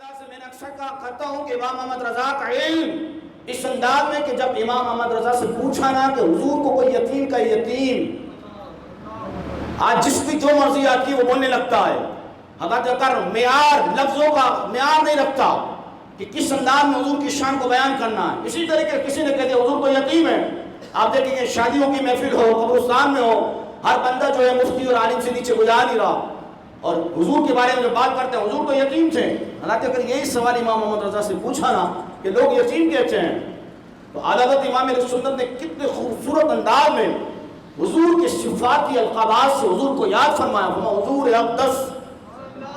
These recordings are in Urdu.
انداز سے میں نے اکثر کہا کرتا ہوں کہ امام احمد رضا کا علم اس انداز میں کہ جب امام احمد رضا سے پوچھا نا کہ حضور کو کوئی یتیم کا یتیم، آج جس کی جو مرضی آتی ہے وہ بولنے لگتا ہے، حضرت اکر معیار لفظوں کا معیار نہیں رکھتا کہ کس انداز میں حضور کی شان کو بیان کرنا ہے۔ اسی طریقے کسی نے کہہ دیا حضور کو یتیم ہے، آپ دیکھیں گے شادیوں کی محفل ہو، قبرستان میں ہو، ہر بندہ جو ہے مفتی اور عالم سے نیچے گزار نہیں رہا، اور حضور کے بارے میں جو بات کرتے ہیں حضور تو یتیم تھے۔ حالانکہ اگر یہی سوال امام محمد رضا سے پوچھا نا کہ لوگ یتیم کہتے ہیں، تو حضرت امام اہل سنت نے کتنے خوبصورت انداز میں حضور کے صفاتی القابات سے حضور کو یاد فرمایا۔ حضور اقدس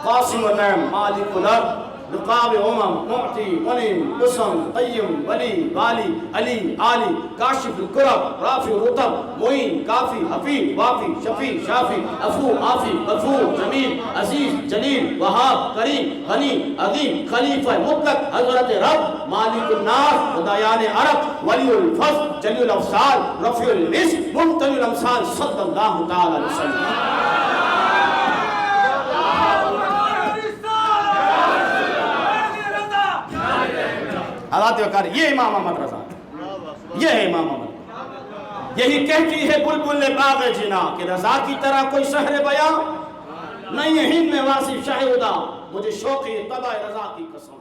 قاسم النعم مالک الارض رقاب معطی منعم قسم قیم ولی والی علی عالی کاشف الکرب رافع الرتب معین کافی حفیظ وافی شفیع شافی عفو عافی غفور جمیل عزیز جلیل وہاب کریم غنی عظیم خلیفہ مطلق حضرت رب مالک الناس خدایان عرب ولی الفضل جلی الافضال رفیع الرزق ممتنع الامثال صلی اللہ تعالی علیہ وسلم۔ حضرت وقار یہ امام احمد رضا، یہ ہے امام احمد۔ یہی کہتی ہے بلبل باغ جنا کہ رضا کی طرح کوئی شہر بیاں نہیں ہے ہند میں واصف شاہ ادا، مجھے شوق ہے طبع رضا کی قسم۔